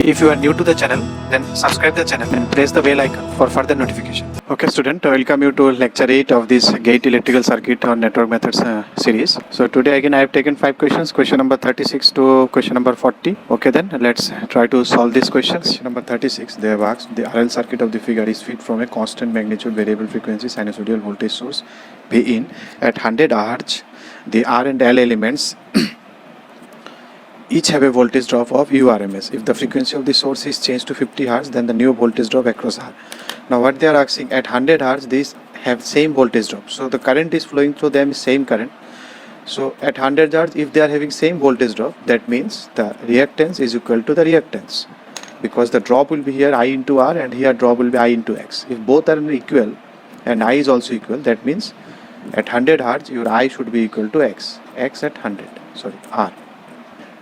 If you are new to the channel, then subscribe the channel and press the bell icon for further notification. Okay student, I welcome you to lecture 8 of this GATE electrical circuit on network methods series. So today again I have taken 5 questions, question number 36 to question number 40. Okay, then let's try to solve these questions. Question number 36, they have asked the RL circuit of the figure is fed from a constant magnitude variable frequency sinusoidal voltage source V in at 100 Hz. The R and L elements each have a voltage drop of URMS. If the frequency of the source is changed to 50 Hz, then the new voltage drop across R. Now what they are asking, at 100 Hz these have same voltage drop. So the current is flowing through them, same current. So at 100 Hz, if they are having same voltage drop, that means the reactance is equal to the reactance. Because the drop will be here I into R and here drop will be I into X. If both are equal and I is also equal, that means at 100 Hz your I should be equal to X. X at 100, sorry, R.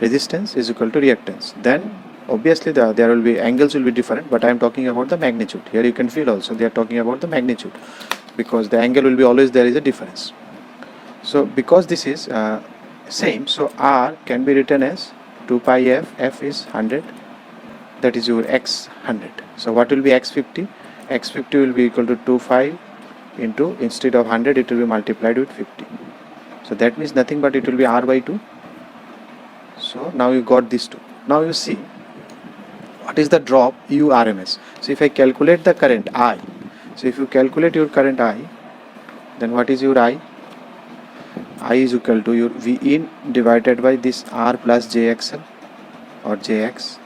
Resistance is equal to reactance. Then obviously there will be angles will be different, but I am talking about the magnitude. Here you can feel also they are talking about the magnitude, because the angle will be always there is a difference. So because this is same, so R can be written as 2 pi f. F is 100, that is your X 100. So what will be X 50? X 50 will be equal to 2 pi into, instead of 100 it will be multiplied with 50. So that means nothing but it will be R by 2. So now you got these two. Now you see what is the drop URMS. So if I calculate the current I, so if you calculate your current I, then what is your I? I is equal to your V in divided by this R plus JXL or JX.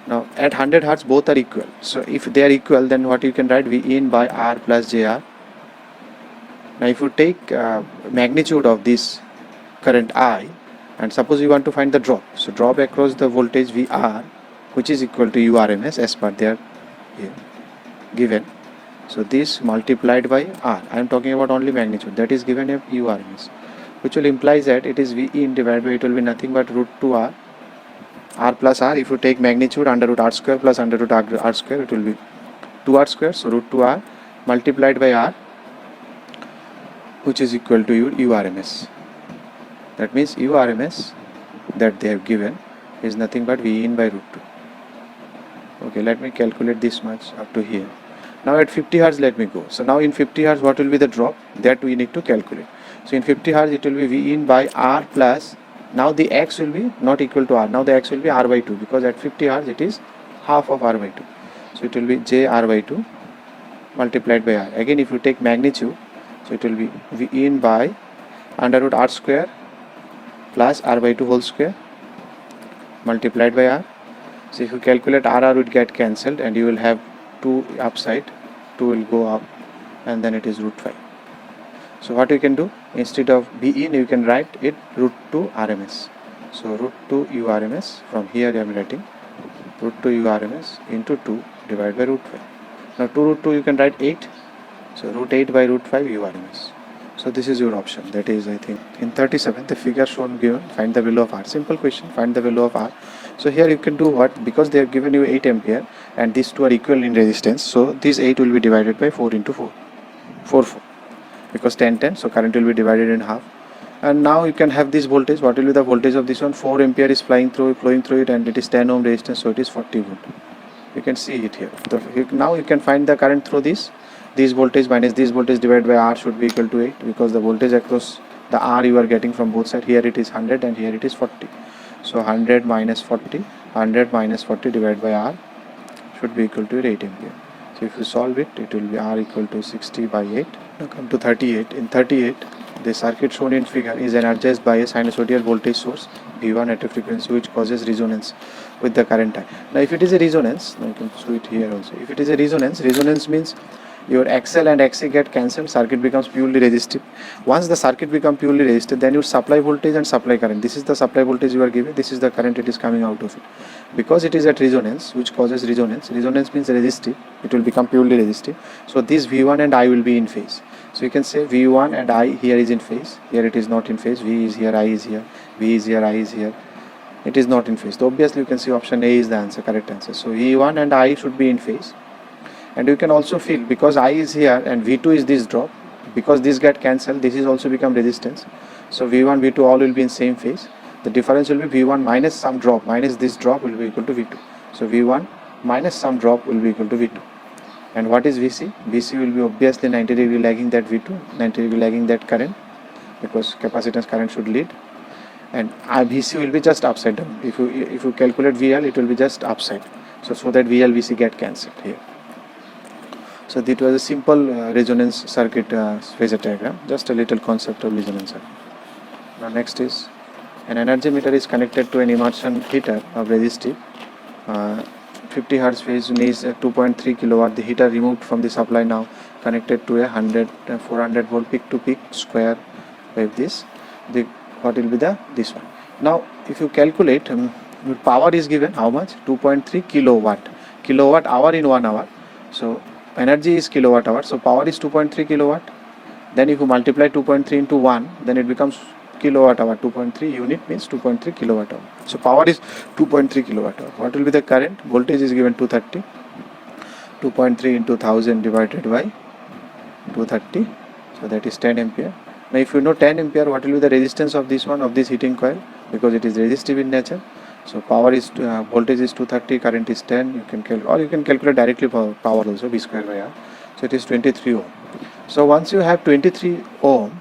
Now at 100 Hz both are equal. So if they are equal, then what you can write, V in by R plus JR. Now if you take magnitude of this current I, and suppose you want to find the drop, so drop across the voltage VR, which is equal to URMS as per their given. So this multiplied by R, I am talking about only magnitude, that is given as URMS, which will imply that it is V in divided by, it will be nothing but root 2R, R plus R. If you take magnitude, under root R square plus under root R square, it will be 2R square, so root 2R multiplied by R, which is equal to your URMS. That means URMS that they have given is nothing but V in by root 2. Okay, let me calculate this much up to here. Now at 50 Hz let me go. So now in 50 Hz what will be the drop? That we need to calculate. So in 50 Hz it will be V in by R plus, now the X will be not equal to R. Now the X will be R by 2, because at 50 Hz it is half of R by 2. So it will be J R by 2 multiplied by R. Again if you take magnitude, so it will be V in by under root R square plus R by 2 whole square multiplied by R. So if you calculate R would get cancelled and you will have 2 upside, 2 will go up, and then it is root 5. So what you can do, instead of V in you can write it root 2 RMS. So root 2 URMS, from here I am writing root 2 URMS into 2 divided by root 5. Now 2 root 2 you can write 8, so root 8 by root 5 URMS. So this is your option, that is I think in 37 the figure shown given, find the value of R. Simple question, find the value of R. So here you can do what, because they have given you 8 ampere and these two are equal in resistance, so this 8 will be divided by 4 into 4, 4, because 10 10, so current will be divided in half. And now you can have this voltage, what will be the voltage of this one? 4 ampere is flowing through it, and it is 10 ohm resistance, so it is 40 volt. You can see it here. Now you can find the current through this voltage minus this voltage divided by R should be equal to 8, because the voltage across the R you are getting from both sides. Here it is 100 and here it is 40. So 100 minus 40, 100 minus 40 divided by R should be equal to 8 ampere. So if you solve it, it will be R equal to 60 by 8. Now come to 38. In 38, the circuit shown in figure is energized by a sinusoidal voltage source V1 at a frequency which causes resonance with the current I. Now if it is a resonance, now you can show it here also. If it is a resonance means your XL and XC get cancelled, circuit becomes purely resistive. Once the circuit becomes purely resistive, then your supply voltage and supply current, this is the supply voltage you are given, this is the current it is coming out of it. Because it is at resonance, which causes resonance means resistive, it will become purely resistive. So this V1 and I will be in phase. So you can say V1 and I here is in phase, here it is not in phase, V is here, I is here, V is here, I is here, it is not in phase. So obviously you can see option A is the answer, correct answer. So V1 and I should be in phase. And you can also feel, because I is here and V2 is this drop, because this get cancelled, this is also become resistance. So V1, V2 all will be in same phase. The difference will be V1 minus some drop, minus this drop will be equal to V2. So V1 minus some drop will be equal to V2. And what is VC? VC will be obviously 90 degree lagging that V2, 90 degree lagging that current, because capacitance current should lead. And VC will be just upside down. If you calculate VL, it will be just upside. So that VL VC get cancelled here. So this was a simple resonance circuit phasor diagram, just a little concept of resonance circuit. Now next is an energy meter is connected to an immersion heater of resistive. 50 Hz phase needs 2.3 kilowatt. The heater removed from the supply, now connected to a 400 volt peak to peak square wave. What will be this one? Now if you calculate, power is given how much? 2.3 kilowatt hour in 1 hour. So energy is kilowatt hour, so power is 2.3 kilowatt. Then if you multiply 2.3 into 1, then it becomes kilowatt hour. 2.3 unit means 2.3 kilowatt hour. So power is 2.3 kilowatt hour. What will be the current? Voltage is given 230. 2.3 into 1000 divided by 230, so that is 10 ampere. Now if you know 10 ampere, what will be the resistance of this one, of this heating coil, because it is resistive in nature. So power is voltage is 230, current is 10. You can calculate directly power also, V square by R. So it is 23 ohm. So once you have 23 ohm,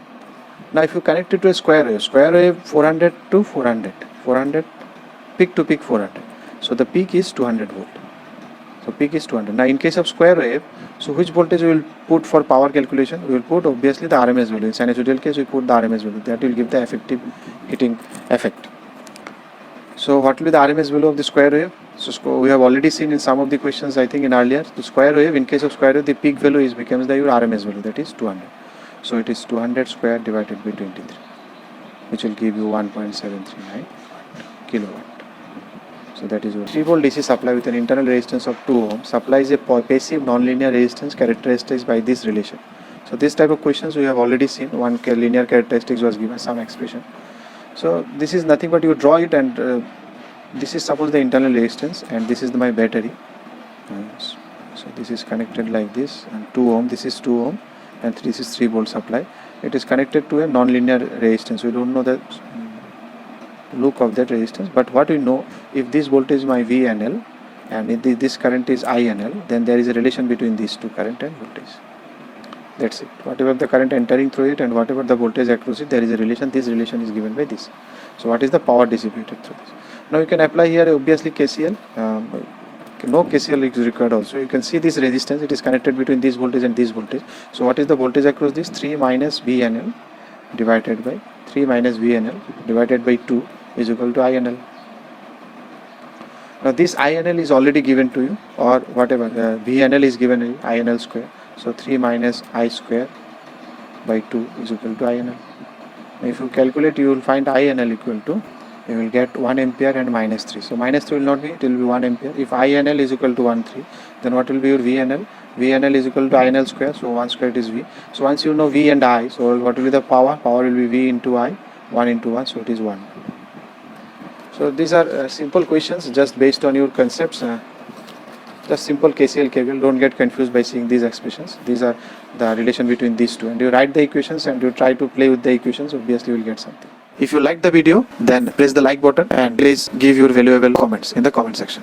now if you connect it to a square wave 400 to 400 peak to peak 400. So the peak is 200 volt. So peak is 200. Now in case of square wave, so which voltage we will put for power calculation? We will put obviously the RMS value. In sinusoidal case, we put the RMS value. That will give the effective heating effect. So what will be the RMS value of the square wave? So we have already seen in some of the questions, I think in earlier, the square wave, in case of square wave, the peak value becomes your RMS value, that is 200. So it is 200 square divided by 23, which will give you 1.739 kilowatt. So that is your 3 volt DC supply with an internal resistance of 2 ohm supplies a passive nonlinear resistance characterized by this relation. So this type of questions we have already seen. One linear characteristics was given, some expression. So this is nothing but you draw it, and this is suppose the internal resistance, and this is my battery. So this is connected like this, and 2 ohm, this is 2 ohm, and this is 3 volt supply. It is connected to a non-linear resistance. We don't know the look of that resistance, but what we know, if this voltage is my VNL and if this current is INL, then there is a relation between these two, current and voltage. That's it. Whatever the current entering through it and whatever the voltage across it, there is a relation. This relation is given by this. So what is the power dissipated through this? Now you can apply here obviously KCL. No KCL is required also. You can see this resistance, it is connected between this voltage and this voltage. So what is the voltage across this? 3 minus VNL divided by 3 minus VNL divided by 2 is equal to INL. Now this INL is already given to you, or whatever, VNL is given to you, INL square. So 3 minus I square by 2 is equal to INL. Now if you calculate, you will find INL equal to, you will get 1 ampere and minus 3. So minus 3 will not be, it will be 1 ampere. If INL is equal to 1,3, then what will be your VNL? VNL is equal to INL square, so 1 square is V. So once you know V and I, so what will be the power? Power will be V into I, 1 into 1, so it is 1. So these are simple questions just based on your concepts. Just simple KCL, KVL. Don't get confused by seeing these expressions. These are the relation between these two, and you write the equations and you try to play with the equations. Obviously you will get something. If you like the video, then press the like button and please give your valuable comments in the comment section.